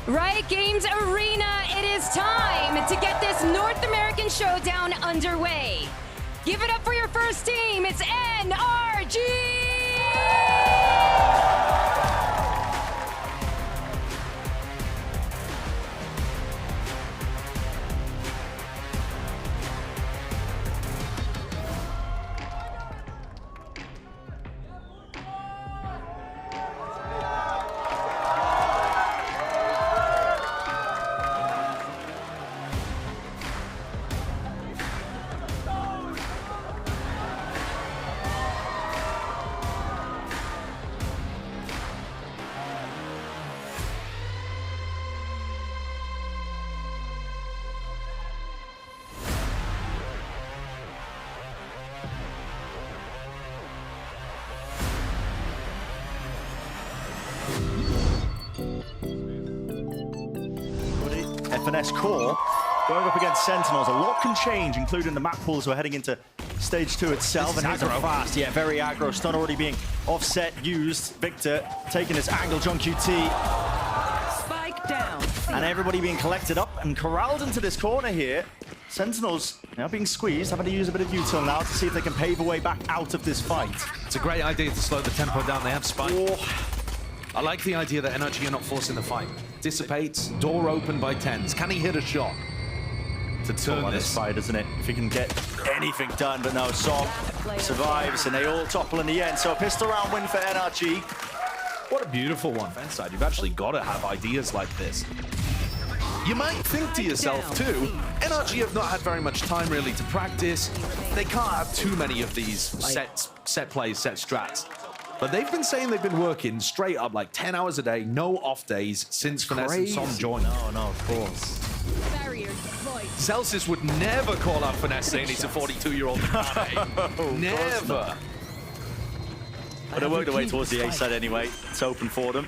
Riot Games Arena, it is time to get this North American showdown underway. Give it up for your first team, it's NRG! FNS core going up against Sentinels. A lot can change, including the map pools. We're heading into stage 2 itself, and it's fast. Yeah, very aggro. Stun already being offset, used. Victor taking his angle, John QT. Spike down. And everybody being collected up and corralled into this corner here. Sentinels now being squeezed, having to use a bit of util now to see if they can pave a way back out of this fight. It's a great idea to slow the tempo down. They have Spike. Oh. I like the idea that NRG are not forcing the fight. Dissipates, door open by TenZ. Can he hit a shot to turn this fight, isn't it? If he can get anything done, but no, S0M survives and they all topple in the end. So a pistol round win for NRG. What a beautiful one. Fence side, you've actually got to have ideas like this. You might think to yourself too, NRG have not had very much time really to practice. They can't have too many of these set plays, set strats. But they've been saying they've been working straight up like 10 hours a day, no off days since FNS and S0M joined. No, of course. Celsius would never call out FNS saying he's a 42-year-old. Never. But they worked their way towards the A side anyway. It's open for them.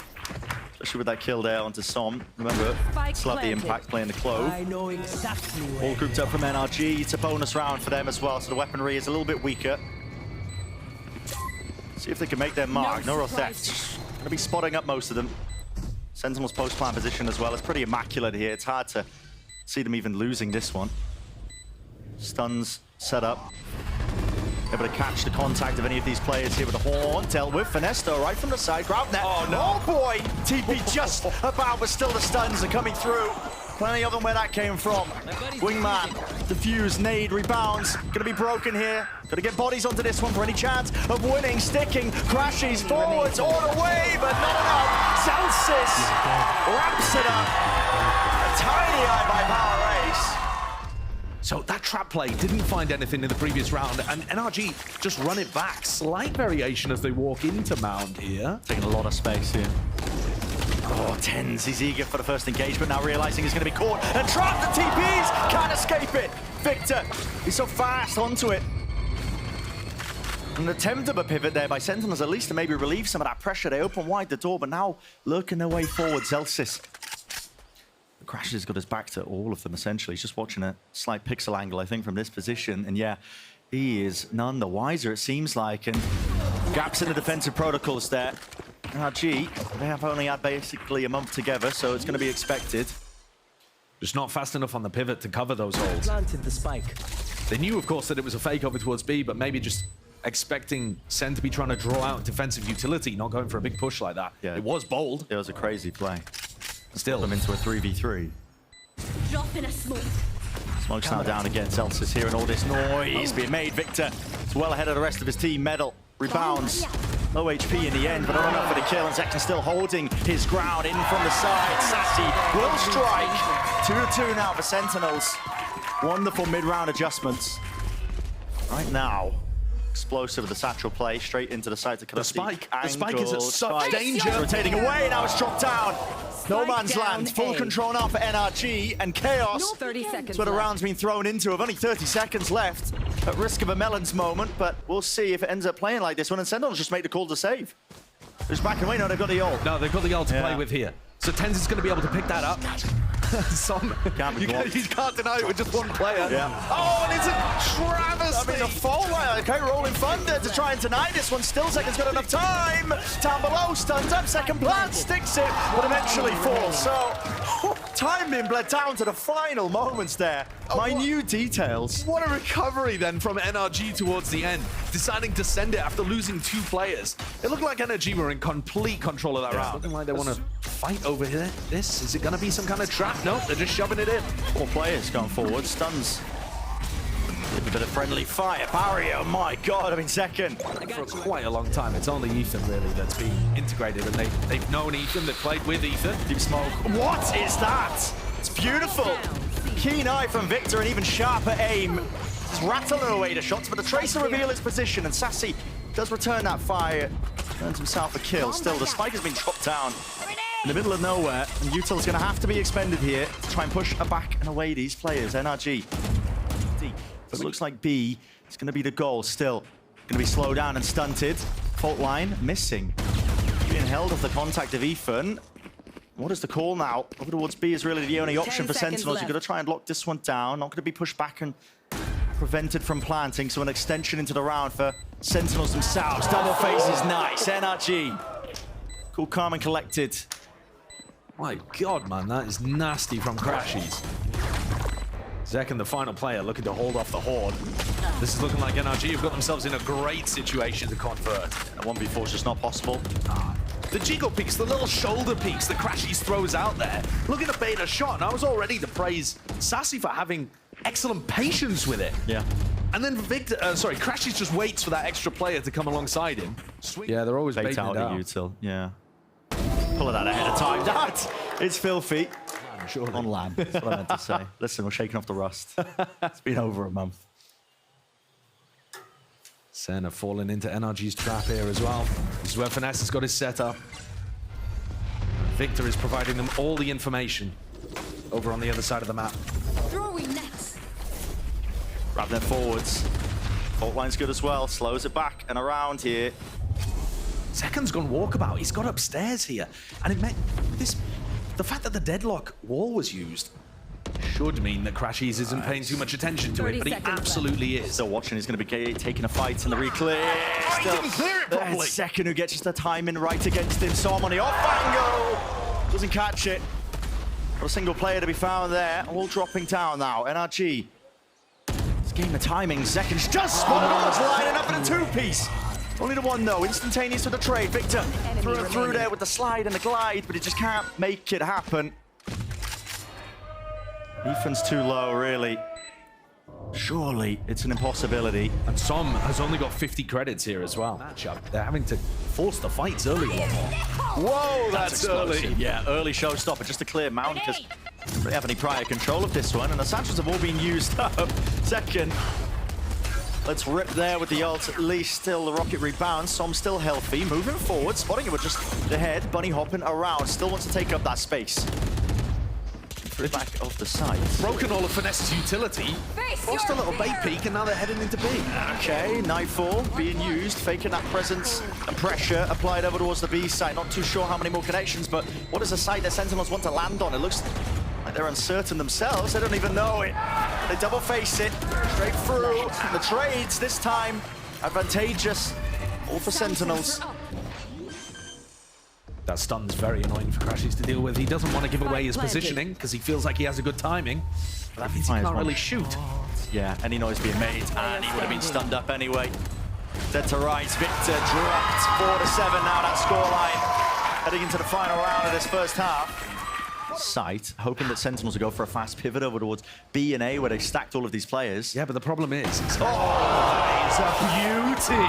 Especially with that kill there onto S0M. Remember, slap the impact playing the Clove. I know exactly where. All grouped up from NRG. It's a bonus round for them as well, so the weaponry is a little bit weaker. See if they can make their mark. No real theft. Gonna be spotting up most of them. Sentinel's post-plan position as well. It's pretty immaculate here. It's hard to see them even losing this one. Stuns set up. Able to catch the contact of any of these players here with the horn. Dealt with. FNS though, right from the side. Grab net. Oh, no. Oh boy! TP just about, but still the stuns are coming through. Plenty of them where that came from. Wingman, defuse, nade, rebounds. Gonna be broken here. Gotta get bodies onto this one for any chance of winning. Sticking, crashes forwards all the way, but not enough. Celsius wraps it up. A tiny eye by Power Ace. So that trap play didn't find anything in the previous round, and NRG just run it back. Slight variation as they walk into Mound here. Taking a lot of space here. Oh, TenZ, he's eager for the first engagement, now realizing he's going to be caught and trapped. The TPs can't escape it. Victor, he's so fast onto it. An attempt of a pivot there by Sentinels, at least to maybe relieve some of that pressure. They open wide the door, but now lurking their way forward. Celsius. The Crash has got his back to all of them, essentially. He's just watching a slight pixel angle, I think, from this position. And yeah, he is none the wiser, it seems like. And gaps in the defensive protocols there. NRG, they have only had basically a month together, so it's going to be expected. Just not fast enough on the pivot to cover those holes. Planted the spike. They knew, of course, that it was a fake over towards B, but maybe just expecting SEN to be trying to draw out defensive utility, not going for a big push like that. Yeah. It was bold. It was a crazy play. Still. Them into a 3v3. Drop in a smoke. Smoke's now down again. Celsius here and all this noise being made. Victor is well ahead of the rest of his team. Medal rebounds. Low HP in the end, but not enough for the kill. And Zexon still holding his ground in from the side. Sassy will strike. 2-2 now for Sentinels. Wonderful mid-round adjustments. Right now, explosive with the satchel play straight into the side to cut the off spike. The the spike is at such danger. Rotating away, now it's dropped down. No man's land, full control now for NRG, and chaos. 30 seconds That's where the round's been thrown into. With only 30 seconds left, at risk of a Melons moment, but we'll see if it ends up playing like this one. And Sentinels just make the call to save. Just backing away. No, they've got the ult. No, they've got the ult to play with here. So TenZ is going to be able to pick that up. You can't deny it with just one player. Yeah. Oh, and it's a travesty. I mean, a fall right. Okay, rolling thunder to try and deny this one. Still Second's got enough time. Down below, stuns up. Second plant sticks it, but eventually falls. So Timing bled down to the final moments there. Minute details. What a recovery then from NRG towards the end, deciding to send it after losing 2 players. It looked like NRG were in complete control of that round. Looking like they want to fight over here. Is it going to be some kind of trap? No, they're just shoving it in. 4 players going forward, stuns. A bit of friendly fire, barrier, oh my god, I mean second. For quite a long time, it's only Ethan really that's been integrated, and they've known Ethan, they've played with Ethan. Deep smoke. What is that? It's beautiful. Keen eye from Victor and even sharper aim. It's rattling away the shots, but the Tracer reveal his position, and Sassy does return that fire. Earns himself a kill. Still, the spike has been chopped down in the middle of nowhere, and Util's going to have to be expended here to try and push back and away these players. NRG. But it looks like B is going to be the goal still. Going to be slowed down and stunted. Fault line missing. Being held off the contact of Ethan. What is the call now? Over towards B is really the only option for Sentinels. You're going to try and lock this one down. Not going to be pushed back and prevented from planting. So an extension into the round for Sentinels themselves. Double face is nice. NRG. Cool, calm and collected. My god, man, that is nasty from Crashies. Zek and the final player looking to hold off the Horde. This is looking like NRG have got themselves in a great situation to convert. A 1v4 is just not possible. The jiggle peeks, the little shoulder peeks that Crashies throws out there, looking to bait a shot, and I was all ready to praise Sassy for having excellent patience with it. Yeah. And then Crashies just waits for that extra player to come alongside him. Sweet. Yeah, they're always Bait baiting out it at out. Util, yeah. Pull it out ahead of time. That is filthy. Surely. On land, that's what I meant to say. Listen, we're shaking off the rust. It's been over a month. SEN have fallen into NRG's trap here as well. This is where FNS has got his setup. Victor is providing them all the information over on the other side of the map. Throwing nets. Grab them forwards. Fault line's good as well. Slows it back and around here. Second's gone walkabout. He's got upstairs here. And it meant this. The fact that the deadlock wall was used should mean that Crashies isn't paying too much attention to it, but he absolutely is. Still watching, he's going to be taking a fight in the reclear. He didn't clear it properly. Second who gets just the timing right against him. SO0M on the off angle. Doesn't catch it. Got a single player to be found there. All dropping down now. NRG. This game the timing. Seconds just spotted on this line, and up in a 2-piece. Only the one though, instantaneous with the trade. Victor through there with the slide and the glide, but he just can't make it happen. Ethan's too low, really. Surely it's an impossibility. And SO0M has only got 50 credits here as well. Matchup. They're having to force the fights early a lot more. Whoa, that's explosive. early. Yeah, early showstopper just to clear Mount because they don't have any prior control of this one, and the Satchels have all been used up. Second. Let's rip there with the ult, at least. Still the rocket rebounds. SO0M still healthy, moving forward, spotting it with just the head, bunny hopping around, still wants to take up that space. Back off the side. Broken all of FNS's utility. Lost a little bait peek, and now they're heading into B. Okay, Nightfall being used, faking that presence and pressure applied over towards the B side. Not too sure how many more connections, but what is the site that Sentinels want to land on? It looks like they're uncertain themselves. They don't even know it. They double face it straight through. The trades this time advantageous. All for Sentinels. That stun's very annoying for Crashies to deal with. He doesn't want to give away his positioning because he feels like he has a good timing. But that means he can't really shoot. Yeah, any noise being made, and he would have been stunned up anyway. Dead to rights, Victor dropped 4-7 now, that scoreline. Heading into the final round of this first half. Site, hoping that Sentinels will go for a fast pivot over towards B and A where they stacked all of these players. Yeah, but the problem is, it's a beauty.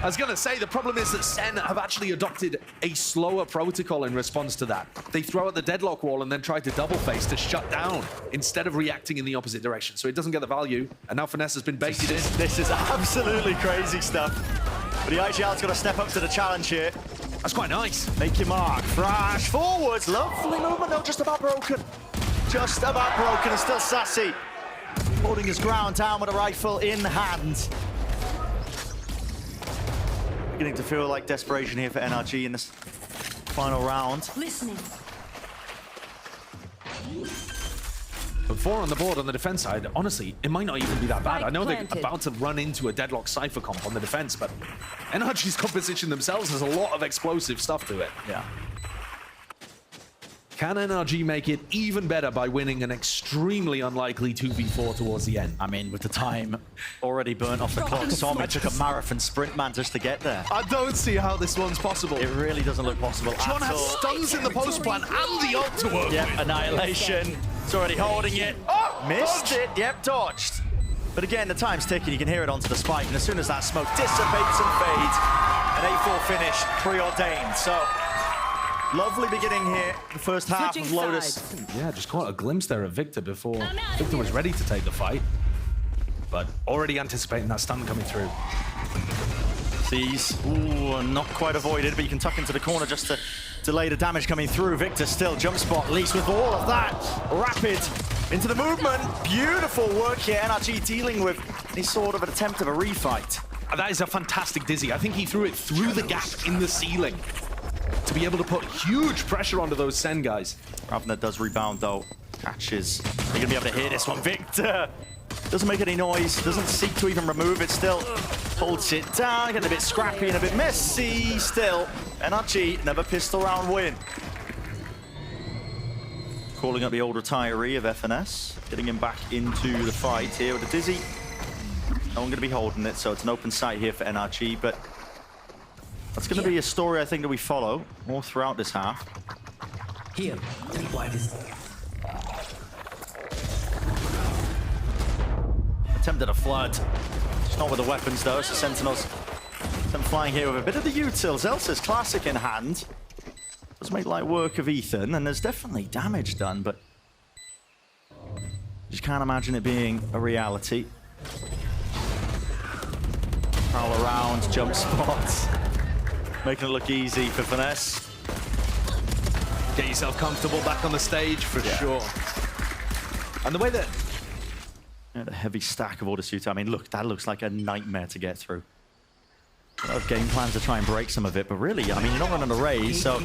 I was going to say, the problem is that SEN have actually adopted a slower protocol in response to that. They throw at the deadlock wall and then try to double face to shut down instead of reacting in the opposite direction. So it doesn't get the value. And now FNS has been baited in. This is absolutely crazy stuff. But the IGL's got to step up to the challenge here. That's quite nice. Make your mark. Crash forwards. Lovely movement, though. Just about broken. Just about broken. And still Sassy holding his ground down with a rifle in hand. Beginning to feel like desperation here for NRG in this final round. Listening. But 4 on the board on the defense side, honestly, it might not even be that bad. I know they're about to run into a deadlock Cypher comp on the defense, but NRG's composition themselves has a lot of explosive stuff to it. Yeah. Can NRG make it even better by winning an extremely unlikely 2v4 towards the end? I mean, with the time already burnt off the clock, SEN took a marathon sprint, man, just to get there. I don't see how this one's possible. It really doesn't look possible John at has all. stuns in the post plant and the ult to work Yep, with. annihilation. It's already holding it. Oh, missed it. Yep, dodged. But again, the time's ticking. You can hear it onto the spike, and as soon as that smoke dissipates and fades, an A4 finish preordained. So, lovely beginning here. The first half of Lotus. Yeah, just caught a glimpse there of Victor before Victor was ready to take the fight. But already anticipating that stun coming through. Sees, ooh, not quite avoided, but you can tuck into the corner just to delay the damage coming through. Victor still jump spot, least with all of that. Rapid into the movement. Beautiful work here. NRG dealing with any sort of an attempt of a refight. That is a fantastic dizzy. I think he threw it through the gap in the ceiling to be able to put huge pressure onto those SEN guys. Ravner does rebound though. Catches. You're gonna be able to hear this one. Victor doesn't make any noise, doesn't seek to even remove it, still holds it down, getting a bit scrappy and a bit messy still. NRG, another pistol round win. Calling up the old retiree of FNS, getting him back into the fight here with a dizzy. No one gonna be holding it, so it's an open sight here for NRG, but that's gonna be a story I think that we follow all throughout this half. Here, why this? Attempted a flood. Just not with the weapons though, so Sentinels them flying here with a bit of the utils. Elsa's classic in hand. Does make light work of Ethan, and there's definitely damage done, but just can't imagine it being a reality. Prowl around, jump spots. Making it look easy for Finesse. Get yourself comfortable back on the stage for sure. And the way that a heavy stack of all the suit. I mean, look, that looks like a nightmare to get through. A lot of game plans to try and break some of it, but really, I mean, you're not running a raise, so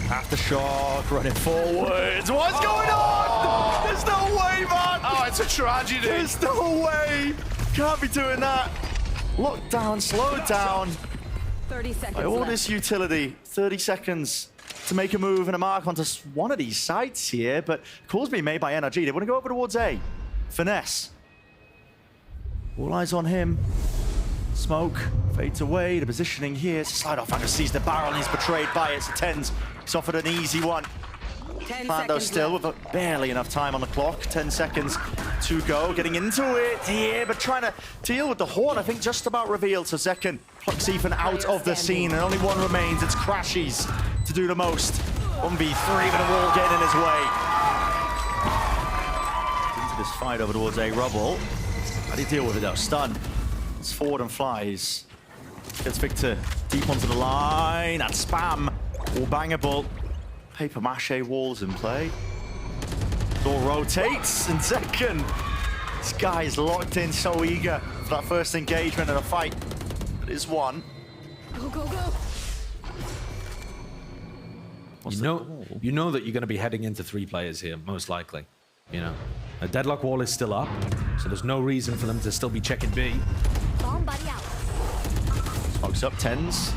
aftershock, running forwards. What's going on? There's no way, man. oh, it's a tragedy. There's no way. Can't be doing that. Lock down, slow down. 30 seconds By all left. this utility, 30 seconds to make a move and a mark onto one of these sites here, but calls being made by NRG. They want to go over towards A. Finesse. All eyes on him. Smoke fades away. The positioning here. Slide off and sees the barrel and he's betrayed by it. So Tens, he's offered an easy one. 10 Plando seconds still left. with barely enough time on the clock. 10 seconds to go. Getting into it here, but trying to deal with the horn. I think just about revealed. So Zekken plucks Ethan out of the scene, and only one remains. It's Crashies to do the most. 1v3, but a wall getting in his way. Into this fight over towards A Rubble. How do you deal with it though? Stun. It's forward and flies. Gets Victor deep onto the line. And spam. All bangable. Paper mache walls in play. Door rotates. And Zekken. This guy is locked in, so eager for that first engagement and a fight that is won. Go, go, go. You know that you're going to be heading into 3 players here, most likely. You know, a deadlock wall is still up, so there's no reason for them to still be checking B. Bomb buddy out. Smokes up, Tens.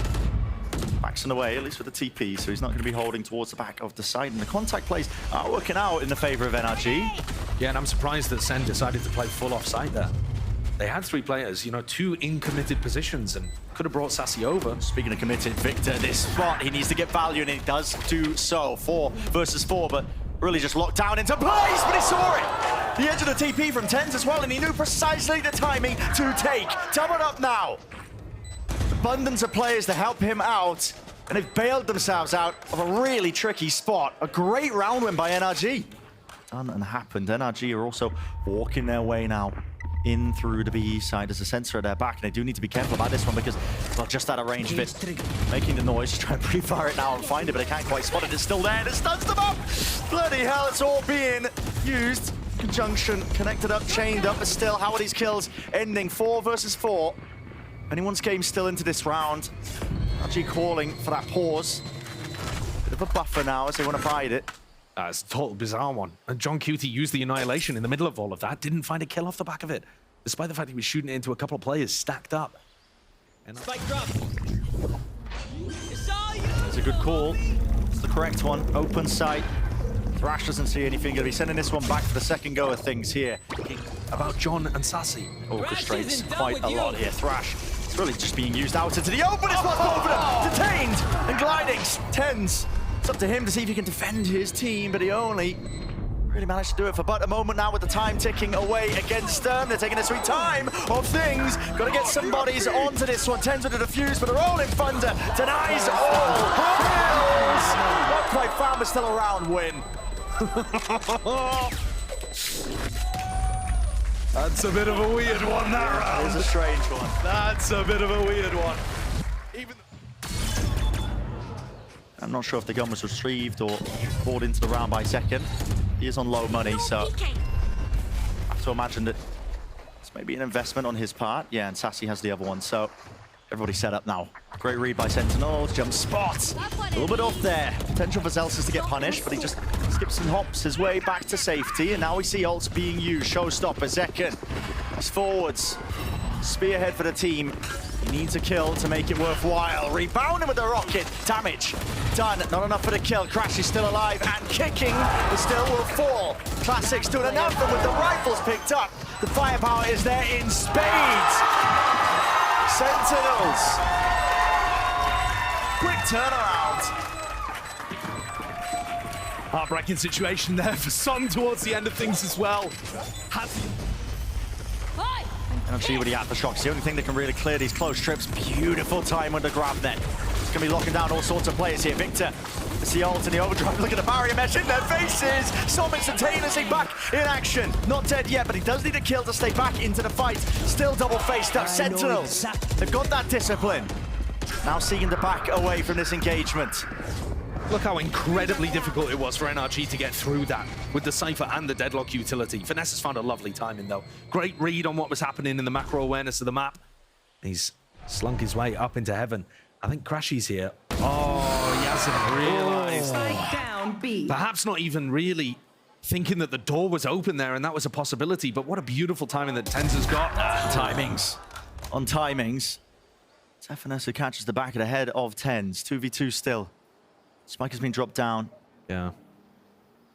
Backs in the way, at least with the TP, so he's not going to be holding towards the back of the side. And the contact plays are working out in the favor of NRG. Yeah, and I'm surprised that SEN decided to play full offside there. They had 3 players, you know, 2 in committed positions, and could have brought Sassy over. Speaking of committed, Victor, this spot, he needs to get value, and he does do so. 4 versus 4, but really just locked down into place, but he saw it! The edge of the TP from Tens as well, and he knew precisely the timing to take. Double it up now. Abundance of players to help him out, and they've bailed themselves out of a really tricky spot. A great round win by NRG. Done and happened. NRG are also walking their way now in through the BE side as a sensor at their back, and they do need to be careful about this one because, well, just out of range of it, making the noise, try and pre-fire it now and find it, but they can't quite spot it. It's still there, and it stuns them up! Bloody hell, it's all being used. Conjunction, connected up, chained up, but still, how are these kills ending? 4 versus 4. Anyone's game still into this round. Actually calling for that pause. Bit of a buffer now as they want to bide it. It's a total bizarre one. And John Cutie used the Annihilation in the middle of all of that, didn't find a kill off the back of it, despite the fact he was shooting it into a couple of players stacked up. And Spike drop. It's a good call. It's the correct one. Open sight. Thrash doesn't see anything. Gonna be sending this one back for the second go of things here. About John and Sassy. Orchestrates quite a lot here. Thrash, it's really just being used out into the open. It's what's over them. Detained and gliding. Tens. It's up to him to see if he can defend his team, but he only really managed to do it for but a moment now with the time ticking away against S0M. They're taking their sweet time of things. Got to get some bodies onto this one. Tens with a defuse, but a rolling thunder denies all. Kills. Not quite found, but still a round win. That's a bit of a weird one, that round. It's a strange one. That's a bit of a weird one. Even I'm not sure if the gun was retrieved or brought into the round by second. He is on low money, so I have to imagine that it's maybe an investment on his part. Yeah, and Sassy has the other one, so everybody's set up now. Great read by Sentinels, jump spot. A little bit off there. Potential for Zelsis to get punished, but he just skips and hops his way back to safety, and now we see ults being used. Showstopper, Zekken. He's forwards. Spearhead for the team. He needs a kill to make it worthwhile. Rebounding with the rocket. Damage done. Not enough for the kill. Crash is still alive and kicking, but still will fall. Classics doing enough, and with the rifles picked up, the firepower is there in spades. Sentinels. Quick turnaround. heartbreaking situation there for S0M towards the end of things as well. NRG with the aftershock. It's the only thing that can really clear these close trips. Beautiful time with the grab net. It's going to be locking down all sorts of players here. Victor, it's the ult and the overdrive. Look at the barrier mesh in their faces. S0M instantaneously back in action. Not dead yet, but he does need a kill to stay back into the fight. Still double faced up. Sentinels, they've got that discipline. Now seeking to back away from this engagement. Look how incredibly difficult it was for NRG to get through that with the Cypher and the Deadlock utility. FNS has found a lovely timing though. Great read on what was happening in the macro awareness of the map. He's slunk his way up into heaven. I think Crashy's here. Oh, he hasn't realized. Down B. Perhaps not even really thinking that the door was open there and that was a possibility, but what a beautiful timing that Tens has got. Timings. On timings. It's FNS who catches the back of the head of Tens. 2v2 still. Spike has been dropped down. Yeah.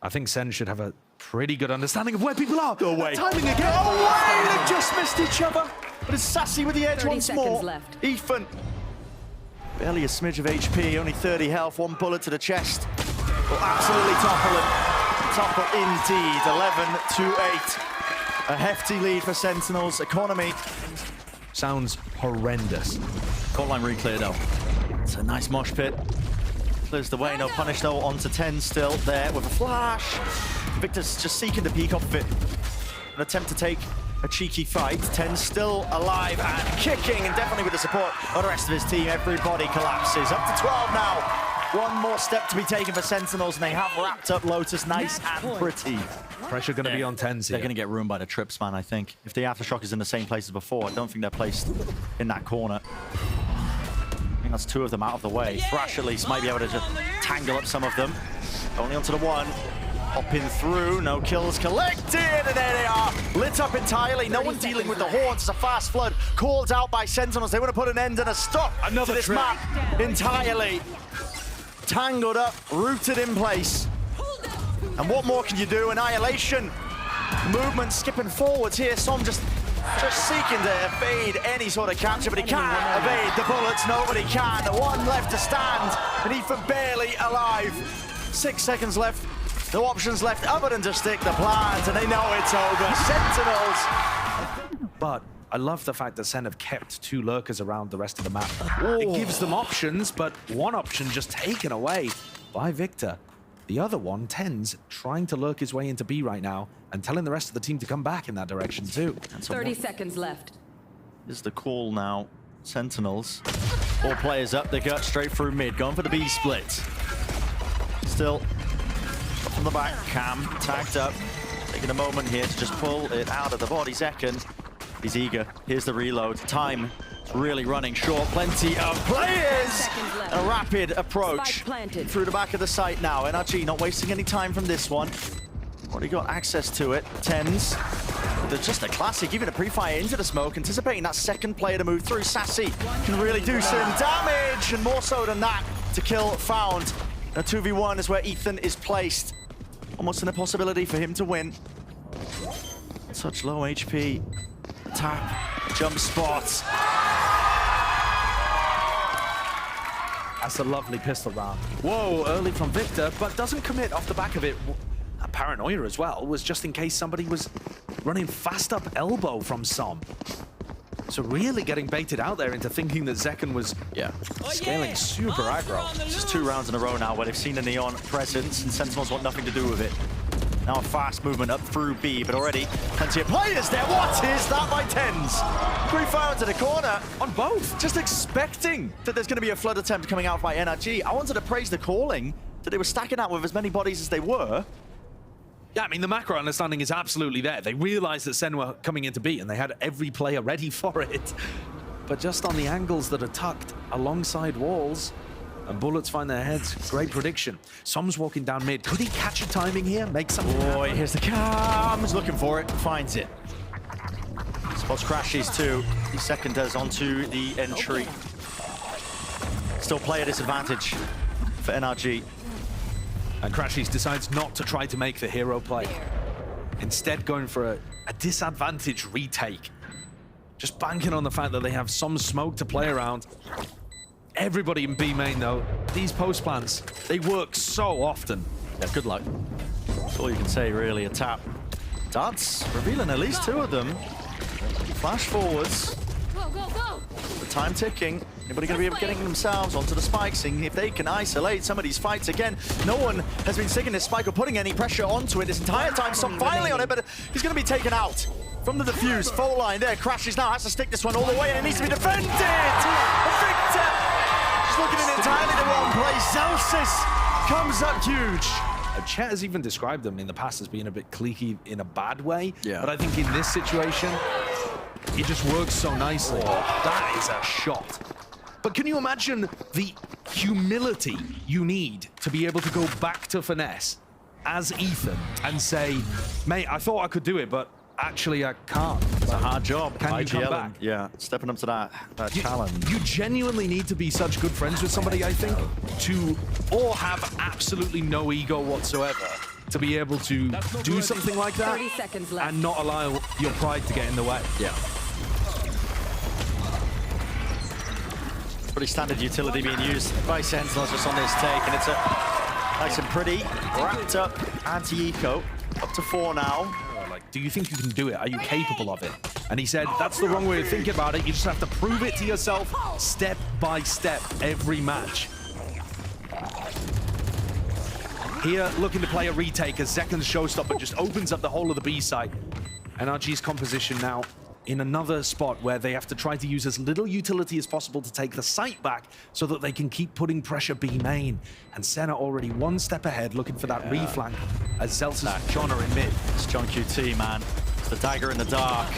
I think SEN should have a pretty good understanding of where people are. Go away. Timing again. Go away! They've just missed each other. But it's Sassy with the edge 30 once more. seconds left. Ethan. Barely a smidge of HP, only 30 health, one bullet to the chest. Will absolutely topple him. Topple indeed. 11-8. A hefty lead for Sentinels. Economy. Sounds horrendous. Court line re-clear though. It's a nice mosh pit. Clears the way, no punish though, onto 10 still there with a flash. Victor's just seeking the peek off of it. An attempt to take a cheeky fight. 10 still alive and kicking, and definitely with the support of the rest of his team. Everybody collapses. Up to 12 now. One more step to be taken for Sentinels, and they have wrapped up Lotus nice and pretty. Pressure going to be on Tens here. They're going to get ruined by the trips, man, I think. If the aftershock is in the same place as before, I don't think they're placed in that corner. I think that's two of them out of the way. Thrash at least might be able to just tangle up some of them. Only onto the one. Hopping through, no kills collected, and there they are. Lit up entirely, no one dealing with the horns. It's a fast flood called out by Sentinels. They want to put an end and a stop to this map entirely. Tangled up, rooted in place. And what more can you do? Annihilation. Movement skipping forwards here. S0M just seeking to evade any sort of capture, but he can't evade the bullets. Nobody can. One left to stand, and Ethan barely alive. 6 seconds left. No options left other than to stick the plant, and they know it's over. Sentinels. But I love the fact that SEN have kept two lurkers around the rest of the map. It gives them options, but one option just taken away by Victor. The other one, Tens, trying to lurk his way into B right now and telling the rest of the team to come back in that direction too. 30 seconds left. Is the call now. Sentinels. All players up, they go straight through mid, going for the B split. Still from the back, Cam tagged up, taking a moment here to just pull it out of the body. Second, he's eager. Here's the reload. Time is really running short. Plenty of players. A rapid approach through the back of the site now. NRG not wasting any time from this one. Already got access to it. Tens. They're just a classic, even a pre-fire into the smoke, anticipating that second player to move through. Sassy can really do some damage, and more so than that to kill Found. A 2v1 is where Ethan is placed. Almost an impossibility for him to win. Such low HP. Tap, jump spots. That's a lovely pistol round. Whoa, early from Victor, but doesn't commit off the back of it. That paranoia as well was just in case somebody was running fast up elbow from S0M. So really getting baited out there into thinking that Zekken was scaling super aggro. Just 2 rounds in a row now where they've seen a Neon presence and Sentinels want nothing to do with it. Now a fast movement up through B, but already plenty of players there. What is that by TenZ? 3 fire into the corner on both. Just expecting that there's going to be a flood attempt coming out by NRG. I wanted to praise the calling that they were stacking out with as many bodies as they were. Yeah, I mean, the macro understanding is absolutely there. They realized that SEN were coming into B, and they had every player ready for it. But just on the angles that are tucked alongside walls, and bullets find their heads. Great prediction. S0M's walking down mid. Could he catch a timing here? Make something Boy, happen? here's the cam. He's looking for it. Finds it. Spots crashes too. The second does onto the entry. Still player disadvantage for NRG. And Crashies decides not to try to make the hero play. Instead going for a disadvantage retake. Just banking on the fact that they have some smoke to play around. Everybody in B main though, these post plants, they work so often. Yeah, good luck. That's all you can say really, a tap. Darts revealing at least 2 of them. Flash forwards. Go, go, go! The time ticking. Anybody going to be getting themselves onto the spike, seeing if they can isolate some of these fights again. No one has been sticking this spike or putting any pressure onto it this entire time. S0M finally on it, but he's going to be taken out from the defuse. Fault line there. Crashes now, has to stick this one all the way, and it needs to be defended. Victor just looking in entirely the wrong place. Zelsis comes up huge. Chet has even described them in the past as being a bit cliquey in a bad way. Yeah. But I think in this situation, it just works so nicely. That is a shot. But can you imagine the humility you need to be able to go back to FNS as Ethan and say, mate, I thought I could do it, but actually I can't. It's a hard job. Can you come back? Yeah, stepping up to that challenge. You genuinely need to be such good friends with somebody, I think, to or have absolutely no ego whatsoever to be able to do something like that 30 seconds left. and not allow your pride to get in the way. Yeah. Pretty standard utility being used by Sentinels just on this take, and it's a nice and pretty wrapped up anti-eco. Up to 4 now. Like, do you think you can do it? Are you capable of it? And he said, that's the wrong way to think about it. You just have to prove it to yourself step by step every match. Here, looking to play a retake as Zekken's showstopper just opens up the whole of the B site. NRG's composition now in another spot where they have to try to use as little utility as possible to take the site back so that they can keep putting pressure B main. And SEN are already 1 step ahead looking for that reflank as Zelsis and John are in mid. It's John QT, man. It's the dagger in the dark.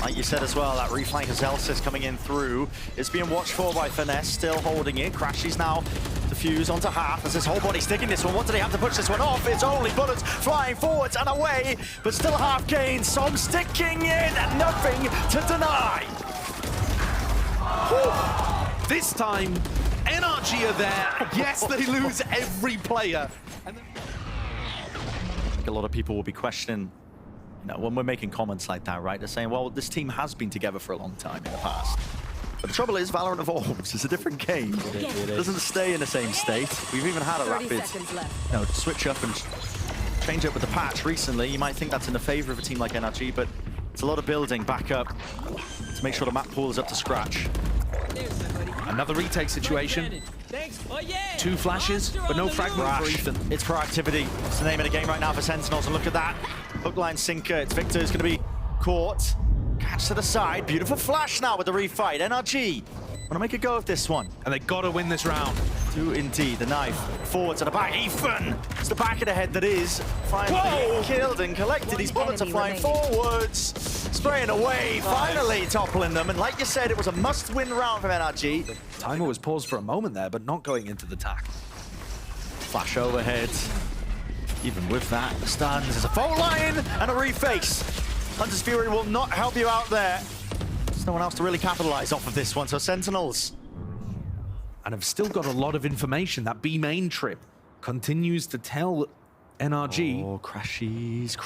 Like you said as well, that reflank of Zelsis coming in through. It's being watched for by FNS, still holding it. Crashes now defuse onto half as his whole body sticking this one. What do they have to push this one off? It's only bullets flying forwards and away, but still half gain. S0M sticking in and nothing to deny. Whew. This time, NRG are there. Yes, they lose every player. And then I think a lot of people will be questioning, you know, when we're making comments like that, right? They're saying, well, this team has been together for a long time in the past. But the trouble is, Valorant evolves. It's a different game. It doesn't stay in the same state. We've even had a 30 rapid, seconds left. you know, switch up and change up with the patch recently. You might think that's in the favor of a team like NRG, but it's a lot of building back up to make sure the map pool is up to scratch. another retake situation. 2 flashes, but no fragment for Ethan. It's proactivity. It's the name of the game right now for Sentinels, and look at that. Hook line sinker. It's Victor who's going to be caught. Catch to the side. Beautiful flash now with the refight. NRG want to make a go of this one. And they got to win this round. Do indeed. The knife forward to the back. Ethan! It's the back of the head that is finally killed and collected. These bullets are flying forwards. Spraying away, finally toppling them. And like you said, it was a must-win round from NRG. Timer was paused for a moment there, but not going into the tack. Flash overhead. Even with that, the stuns. There's a fault line and a reface. Hunter's Fury will not help you out there. There's no one else to really capitalize off of this one, so Sentinels. And have still got a lot of information. That B main trip continues to tell NRG. Oh, crashies.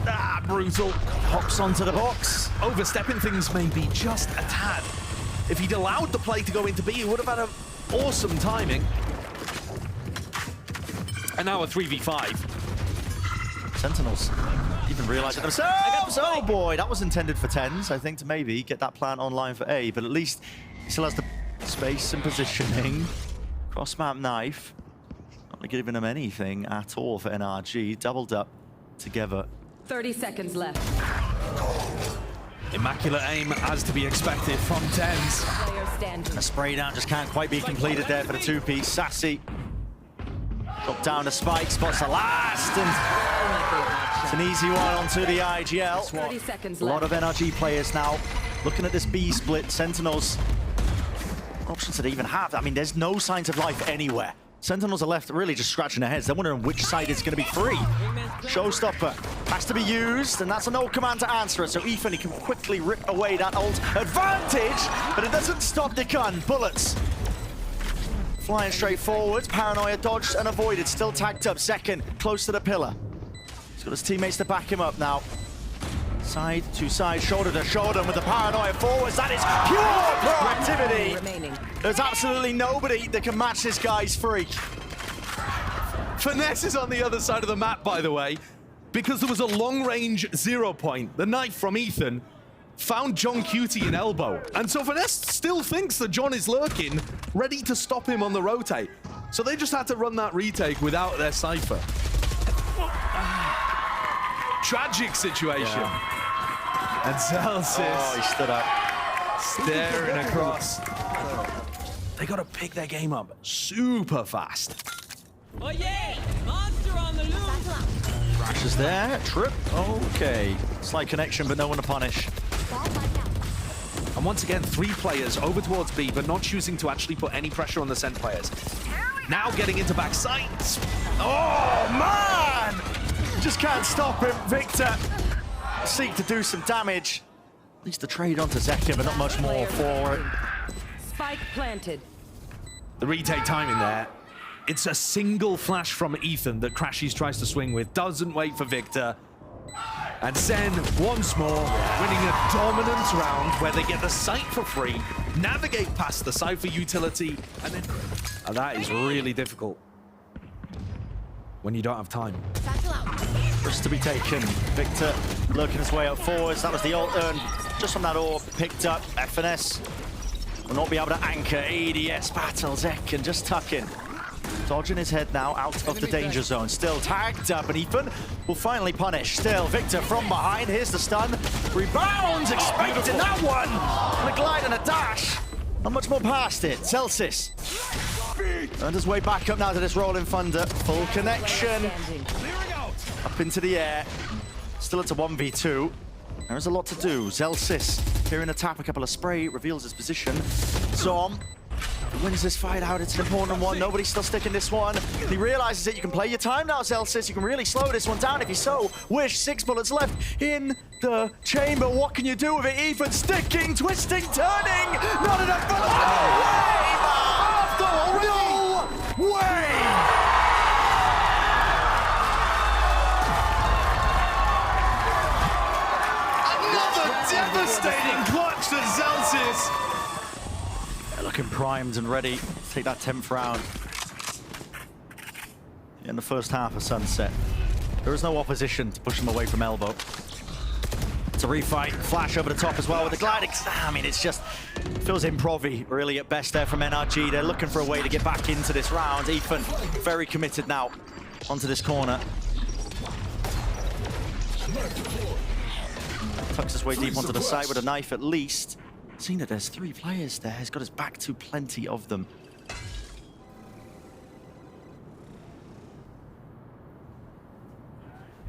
Ah, Brutal. hops onto the box. Overstepping things maybe just a tad. If he'd allowed the play to go into B, he would have had an awesome timing. And now a 3v5. Sentinels even realizing themselves. Oh boy, that was intended for tens, I think, to maybe get that plant online for A, but at least he still has the space and positioning. Cross-map knife. Not giving him anything at all for NRG. Doubled up together. 30 seconds left. Immaculate aim, as to be expected from tens. Player standing. A spray down just can't quite be completed there for the two-piece. Sassy. Drop down the spike, spots the last, and it's an easy one onto the IGL. 30 seconds A lot of left. NRG players now looking at this B split. Sentinels, what options do they even have? I mean, there's no signs of life anywhere. Sentinels are left really just scratching their heads. They're wondering which side is going to be free. Showstopper has to be used, and that's a no command to answer it. So Ethan, he can quickly rip away that ult advantage, but it doesn't stop the gun. Bullets flying straight forwards. Paranoia dodged and avoided. Still tagged up. Second, close to the pillar. He's got his teammates to back him up now. Side to side, shoulder to shoulder with the Paranoia forwards. That is pure proactivity. Remaining. There's absolutely nobody that can match this guy's freak. FNS is on the other side of the map, by the way, because there was a long-range 0 point. The knife from Ethan found John Cutie in elbow. And so FNS still thinks that John is lurking, ready to stop him on the rotate. So they just had to run that retake without their Cypher. Tragic situation. Yeah. And Celsius Oh, he stood up. staring across. They got to pick their game up super fast. Oh yeah! Monster on the loose! Crashes there. Trip. Okay. Slight connection, but no one to punish. Bomb buddy out. And once again, 3 players over towards B, but not choosing to actually put any pressure on the SEN players. Now getting into backside. Oh, man! Just can't stop him. Victor seek to do some damage. At least the trade onto Zeka, but not much more for it. Spike planted. The retake timing there. It's a single flash from Ethan that Crashies tries to swing with. Doesn't wait for Victor. And SEN, once more, winning a dominant round where they get the site for free, navigate past the Cypher utility, and then... And that is really difficult when you don't have time. Satchel out. Risk to be taken. Victor lurking his way up forwards. That was the ult earned just from that orb. Picked up. FNS will not be able to anchor. ADS battle. Zek and just tucking. Dodging his head now out of the danger zone. Still tagged up, and Ethan will finally punish. Still, Victor from behind. Here's the stun. Rebounds, expecting that one. And a glide and a dash. Not much more past it. Celsius earned his way back up now to this rolling thunder. Full connection. Standing. Up into the air. Still it's a 1v2. There is a lot to do. Zelsis hearing a tap, a couple of spray, reveals his position. S0M wins this fight out. It's an important one. Nobody's still sticking this one. He realizes that you can play your time now, Zelsis. You can really slow this one down if you so wish. 6 bullets left in the chamber. What can you do with it? Ethan sticking, twisting, turning. Not enough for the No way! Devastating clutch to Celsius. They're looking primed and ready to take that 10th round. In the first half of Sunset. There is no opposition to push them away from elbow. It's a refight, flash over the top as well with the gliding. I mean, it's just, feels improv-y really at best there from NRG. They're looking for a way to get back into this round. Ethan, very committed now onto this corner. Tucks his way deep onto the side with a knife at least. Seeing that there's 3 players there, he's got his back to plenty of them.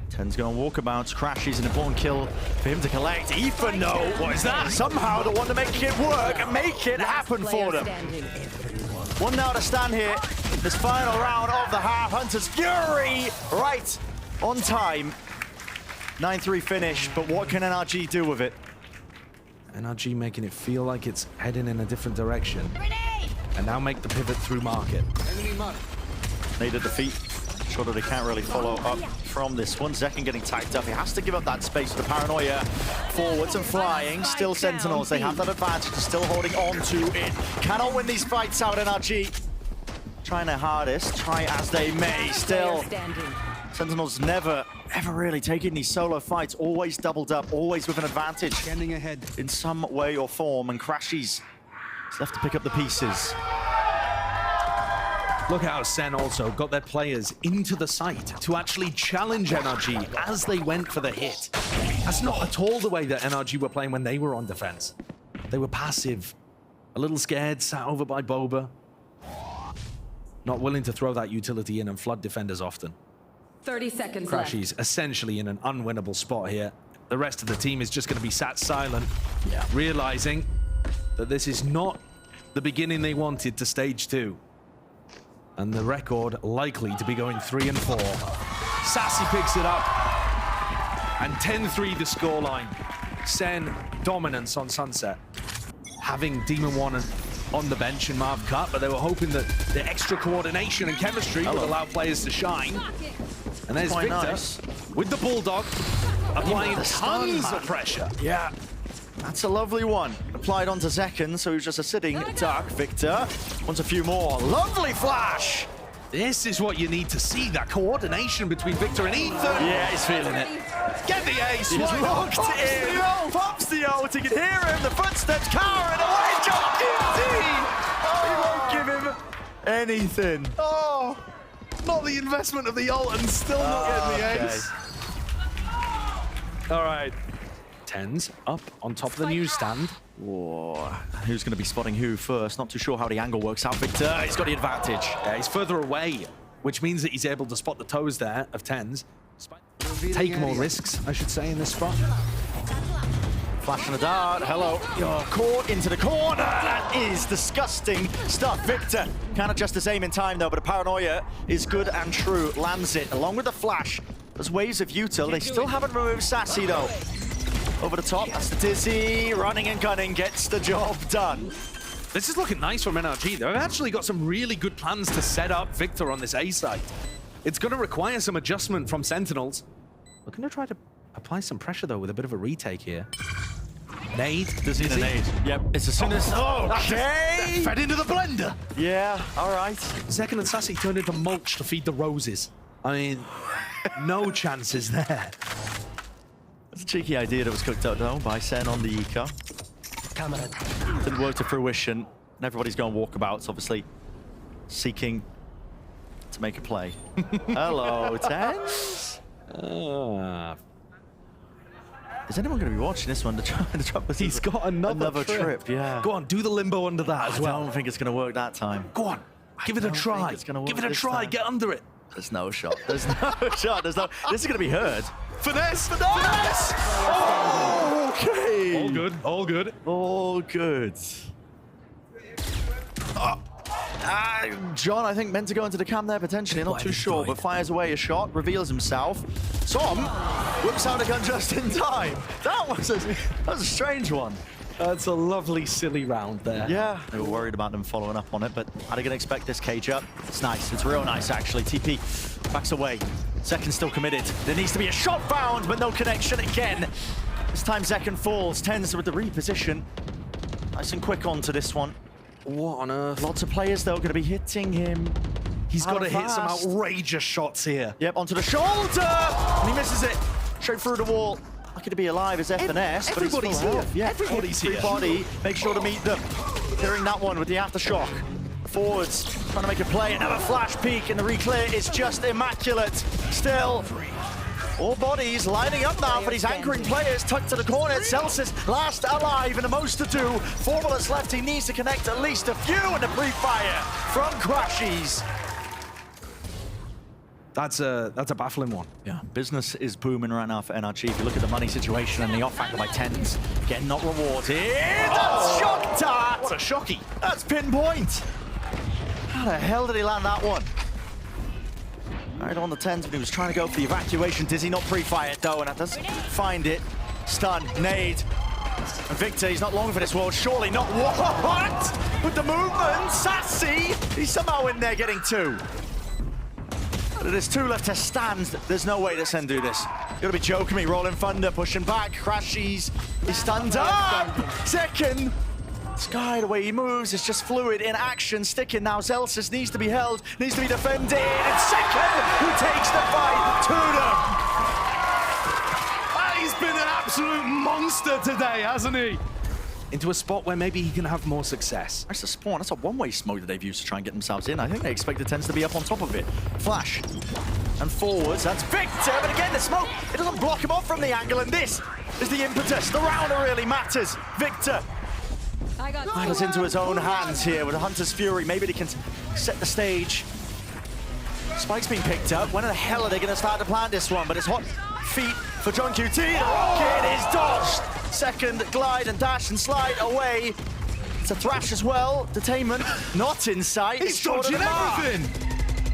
Ten's going walkabouts, Crashies, an important kill for him to collect. Ethan, no, what is that? Somehow they want to make it work and make it happen for them. Standing. 1 now to stand here. This final round of the half. Hunter's Fury right on time. 9-3 finish, but what can NRG do with it? NRG making it feel like it's heading in a different direction. And now make the pivot through market. Need a defeat. sure that he can't really follow up from this one. Zekken getting tagged up. He has to give up that space for the paranoia. Forwards and flying. Still Sentinels. They have that advantage. They're still holding on to it. Cannot win these fights out, NRG. Trying their hardest. Try as they may. Still, Sentinels never, ever really taking these solo fights. Always doubled up. Always with an advantage. Standing ahead. In some way or form. And Crashies is left to pick up the pieces. Look how SEN also got their players into the site to actually challenge NRG as they went for the hit. That's not at all the way that NRG were playing when they were on defense. They were passive, a little scared, sat over by Boba. Not willing to throw that utility in and flood defenders often. 30 seconds Crashies essentially in an unwinnable spot here. The rest of the team is just going to be sat silent, realizing that this is not the beginning they wanted to stage 2. And the record likely to be going 3 and 4. Sassy picks it up. And 10-3 the scoreline. SEN dominance on Sunset. Having Demon 1 on the bench and Marv cut, but they were hoping that the extra coordination and chemistry would allow players to shine. And there's Quite Victor nice. with the Bulldog, applying the stun, tons man. of pressure. Yeah. That's a lovely one. Applied onto Zekken, so he was just a sitting duck. Victor wants a few more. Lovely flash! This is what you need to see, that coordination between Victor and Ethan. Yeah, he's feeling it. Get the ace. He's Why not? locked in. Pops the ult. He can hear him. The footsteps cowering away. John he won't give him anything. Oh, not the investment of the ult and still not getting the ace. All right. Tens up on top of the newsstand. Whoa. Who's going to be spotting who first? Not too sure how the angle works out. Victor, he's got the advantage. Yeah, he's further away, which means that he's able to spot the toes there of Tens. Take more risks, I should say, in this spot. Flash and a dart. Hello. You're caught into the corner. That is disgusting stuff. Victor cannot just his aim in time, though, but a paranoia is good and true. Lands it along with the flash. There's waves of util. They still haven't removed Sassy, though. Over the top, that's the Dizzy, running and gunning, gets the job done. This is looking nice from NRG. They've actually got some really good plans to set up Victor on this A site. It's going to require some adjustment from Sentinels. We're going to try to apply some pressure, though, with a bit of a retake here. Nade. Dizzy and a nade. Yep, it's as soon as... Okay! Fed into the blender. Yeah, all right. Zekken and Sassy turned into mulch to feed the roses. I mean, no chances there. It's a cheeky idea that was cooked up, though, by SEN on the eco. Didn't work to fruition, and everybody's going walkabouts, obviously, seeking to make a play. Hello, Tens. Is anyone going to be watching this one? He's got another trip. Yeah. Go on, do the limbo under that as well. I don't think it's going to work that time. Go on, give it a try. Give it a try, get under it. There's no shot. There's no shot. There's no... This is going to be heard. Finesse! Finesse! Oh, okay. All good, all good. All good. John, I think, meant to go into the cam there potentially. Not too sure, but fires away a shot, reveals himself. SOM whips out a gun just in time. That was a strange one. That's a lovely, silly round there. Yeah, they were worried about them following up on it, but are they going to expect this cage up? It's nice. It's real nice, actually. TP backs away. Zekken still committed. There needs to be a shot found, but no connection again. This time Zekken falls. Tens with the reposition. Nice and quick onto this one. What on earth? Lots of players, though, going to be hitting him. He's got to hit some fast. outrageous shots here. Yep, onto the shoulder! And he misses it. Straight through the wall. Lucky to be alive as FNS, but everybody's he's full here. health. Yeah, Everybody's here. Everybody, make sure to meet them. Clearing that one with the aftershock. Forwards, trying to make a play. Another flash peek, and the reclear is just immaculate. Still, all bodies lining up now for these anchoring players. Tucked to the corner. Celsius last alive, and the most to do. 4 bullets left. He needs to connect at least a few, and the pre-fire from Crashies. That's a baffling one. Yeah, business is booming right now for NRG. If you look at the money situation and the off angle by Tens, getting not rewarded. That's shock dart! What a shocky. That's pinpoint. How the hell did he land that one? Right on the Tens, but he was trying to go for the evacuation. Dizzy not pre-fired though, and that doesn't find it. Stun, nade. And Victor, he's not long for this world. Surely not. What? With the movement, Sassy, he's somehow in there getting 2. There's 2 left to stand. There's no way that SEN do this. You gotta be joking me. Rolling Thunder, pushing back, crashes. He stands up. Second. Sky, the way he moves, is just fluid in action. Sticking now. Zelsis needs to be held, needs to be defended. It's Second who takes the fight to them. He's been an absolute monster today, hasn't he? Into a spot where maybe he can have more success. That's a spawn. That's a one-way smoke that they've used to try and get themselves in. I think they expect the Tens to be up on top of it. Flash. And forwards. That's Victor. But again, the smoke, it doesn't block him off from the angle. And this is the impetus. The round really matters. Victor matters into his own hands here with a Hunter's Fury. Maybe they can set the stage. Spike's been picked up. When the hell are they going to start to plan this one? But it's hot feet for John QT. The rocket is dodged. Second, glide and dash and slide away. It's a thrash as well. Detainment not in sight. He's dodging everything.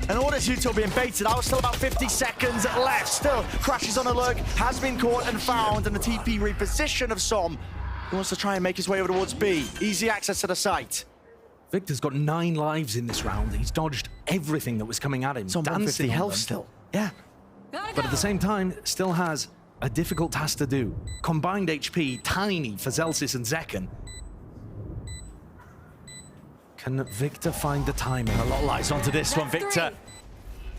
And all this util being baited out. Still about 50 seconds left. Still crashes on a lurk. Has been caught and found. And the TP reposition of S0M. He wants to try and make his way over towards B. Easy access to the site. Victor's got 9 lives in this round. He's dodged everything that was coming at him. It's on 150 health still. Yeah. But at the same time, still has a difficult task to do. Combined HP, tiny for Zelsis and Zekken. Can Victor find the timing? A lot lies onto this one, Victor.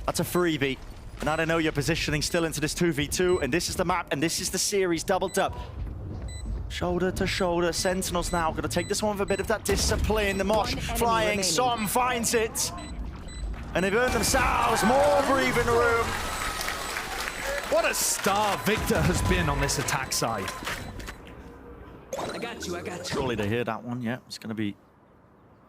That's a freebie. And now they know you're positioning still into this 2v2, and this is the map, and this is the series doubled up. Shoulder to shoulder, Sentinels now going to take this one with a bit of that discipline. The Mosh flying, S0M finds it. And they've earned themselves more breathing room. What a star Victor has been on this attack side. I got you. Surely they hear that one, yeah. It's going to be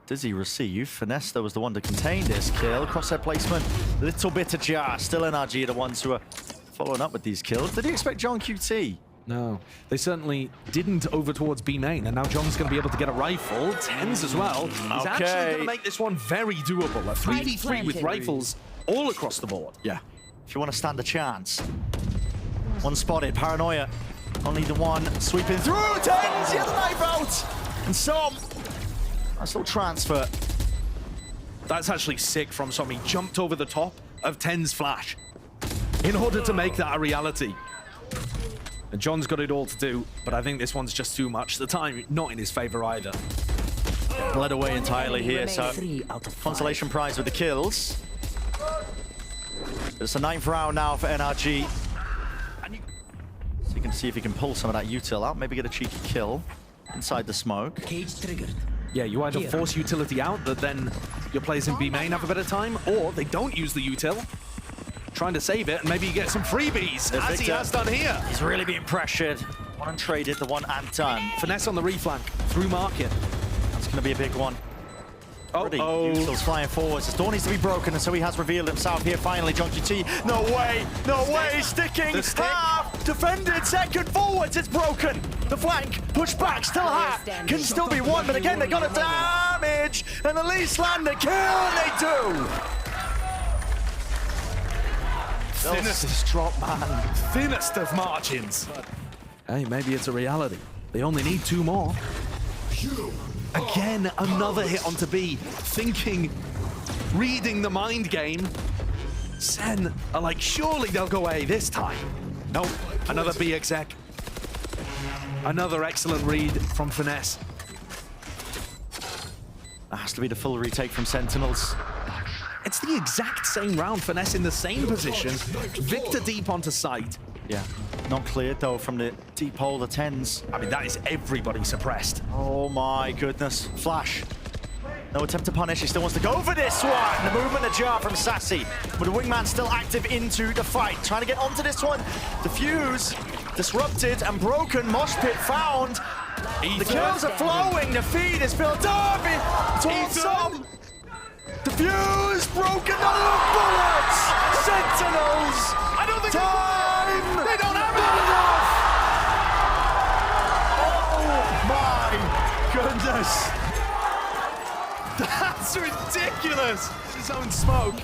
Dizzy receive. FNS was the one to contain this kill. Crosshair placement, little bit ajar. Still NRG are the ones who are following up with these kills. Did you expect John QT? No, they certainly didn't over towards B main, and now John's going to be able to get a rifle. Tens as well. He's actually going to make this one very doable. A 3v3 with rifles all across the board. Yeah, if you want to stand a chance. One spotted, Paranoia. Only the one sweeping through. Tens, he has a knife out. And S0M. Nice little transfer. That's actually sick from S0M. He jumped over the top of Ten's flash in order to make that a reality. And John's got it all to do, but I think this one's just too much. The time not in his favor either. Bled away entirely here, so consolation prize with the kills. It's a 9th round now for NRG. So you can see if he can pull some of that util out, maybe get a cheeky kill inside the smoke. Cage triggered. Yeah, you either force utility out, but then your players in B main have a better time, or they don't use the util, trying to save it, and maybe you get some freebies, as he has done here. He's really being pressured. One untraded, the one undone. Finesse on the reflank, through market. That's going to be a big one. Util's flying forwards. His door needs to be broken, and so he has revealed himself here finally. John QT, no way, sticking. Half, defended, second forwards, it's broken. The flank, push back, still half. Can still be won, but again, they got a damage, and the least land a kill, and they do. Thinnest drop, man. Thinnest of margins. Hey, maybe it's a reality. They only need 2 more. Again, another hit onto B. Thinking, reading the mind game. SEN are like, surely they'll go A this time. Nope, another B exec. Another excellent read from Finesse. That has to be the full retake from Sentinels. It's the exact same round. Finesse in the same position. Victor deep onto site. Yeah, not cleared though from the deep hole, the Tens. I mean, that is everybody suppressed. Oh my goodness. Flash. No attempt to punish, he still wants to go for this one. The movement ajar from Sassy. But the wingman still active into the fight. Trying to get onto this one. Defuse, disrupted and broken. Mosh pit found. The kills are flowing, the feed is built up. Towards S0M. Defuse, broken, another bullets. Sentinels. I don't think time. They don't have it enough. Oh my goodness. That's ridiculous! His own smoke.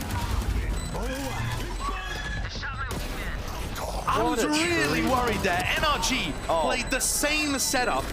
I was really worried there. NRG played the same setup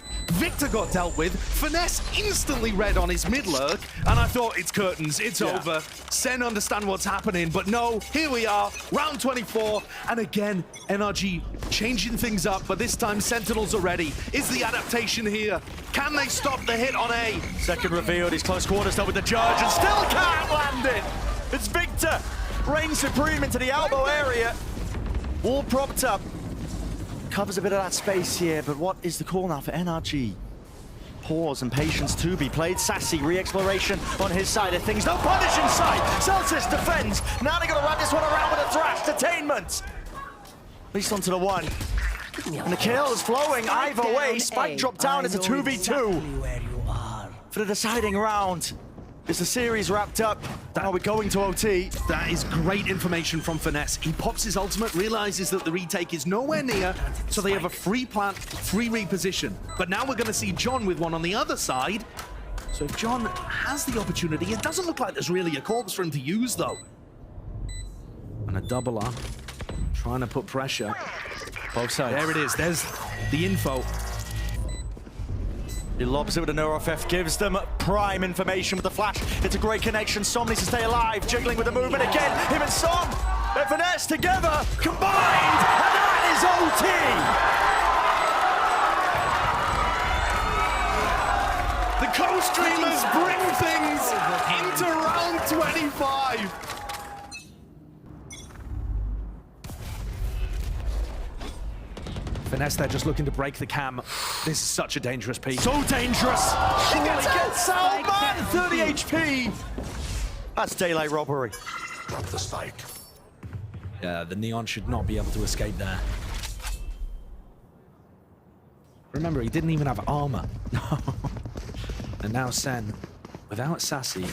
Victor got dealt with. FNS instantly red on his mid lurk, and I thought it's curtains, it's over. SEN understand what's happening, but no, here we are, round 24, and again, NRG changing things up, but this time Sentinels are ready. Is the adaptation here? Can they stop the hit on A? Second revealed, he's close quarters though with the judge and still can't land it. It's Victor, reigns supreme into the elbow area. Wall propped up. Covers a bit of that space here, but what is the call now for NRG? Pause and patience to be played. Sassy, re-exploration on his side of things. No punish in sight. Celsius defends. Now they're gonna wrap this one around with a thrash. Detainment. At least onto the one. And the kill is flowing either way. Spike dropped down. It's a 2v2 for the deciding round. Is the series wrapped up? Are we going to OT? That is great information from FNS. He pops his ultimate, realizes that the retake is nowhere near, so they have a free plant, free reposition. But now we're going to see John with one on the other side. So if John has the opportunity, it doesn't look like there's really a corpse for him to use, though. And a doubler, trying to put pressure. Both sides. There it is. There's the info. He lobs it with a NeuroFF, gives them prime information with the flash. It's a great connection. Som needs to stay alive, jiggling with the movement again. Him and Som, FNS together, combined, and that is OT! The co-streamers bring things into round 25. FNS, they're just looking to break the cam. This is such a dangerous piece. So dangerous! She gets out, Salman! 30 HP! That's daylight robbery. Drop the spike. Yeah, the Neon should not be able to escape there. Remember, he didn't even have armor. And now SEN, without Sassy,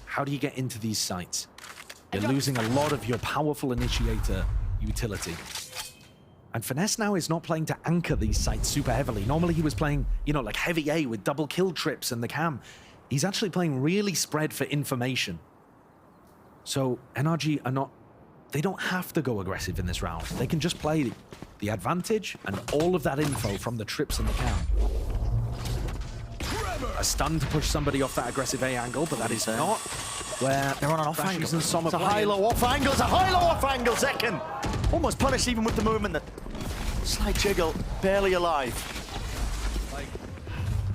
how do you get into these sites? You're losing a lot of your powerful initiator utility. And FNS now is not playing to anchor these sites super heavily. Normally he was playing, you know, like heavy A with double kill trips and the cam. He's actually playing really spread for information. So NRG are not, they don't have to go aggressive in this round. They can just play the advantage and all of that info from the trips and the cam. A stun to push somebody off that aggressive A angle, but that is not where they're on an off angle. It's a high-low off angle. It's a high-low off angle, Zekken. Almost punished even with the movement. That slight jiggle, barely alive.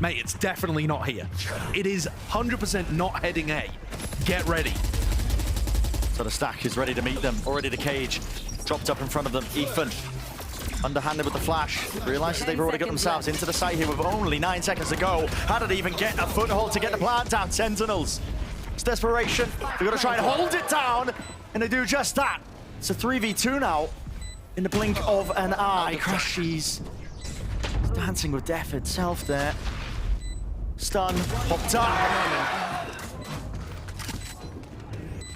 Mate, it's definitely not here. It is 100% not heading A. Get ready. So the stack is ready to meet them. Already the cage dropped up in front of them. Ethan, underhanded with the flash. Realizes they've already got themselves into the site here with only 9 seconds to go. How did they even get a foothold to get the plant down? Sentinels. It's desperation. They're going to try and hold it down, and they do just that. It's a 3v2 now. In the blink of an eye. Crashies dancing with death itself there. Stun, popped up.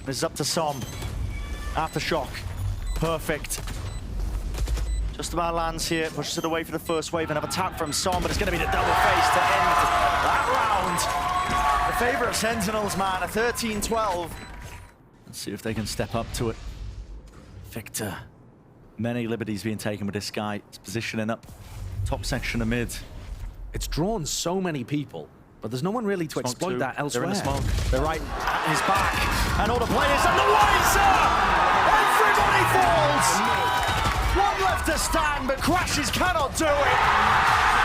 This is up to Som. Aftershock. Perfect. Just about lands here, pushes it away for the first wave. Another tap from Som, but it's going to be the double face to end that round. The favorite of Sentinels, man, a 13-12. Let's see if they can step up to it. Victor. Many liberties being taken with this guy. It's positioning up top section of mid. It's drawn so many people, but there's no one really to exploit that elsewhere. They're in the smoke. They're right at his back. And all the players and the Wiser! Everybody falls! One left to stand, but Crashes cannot do it.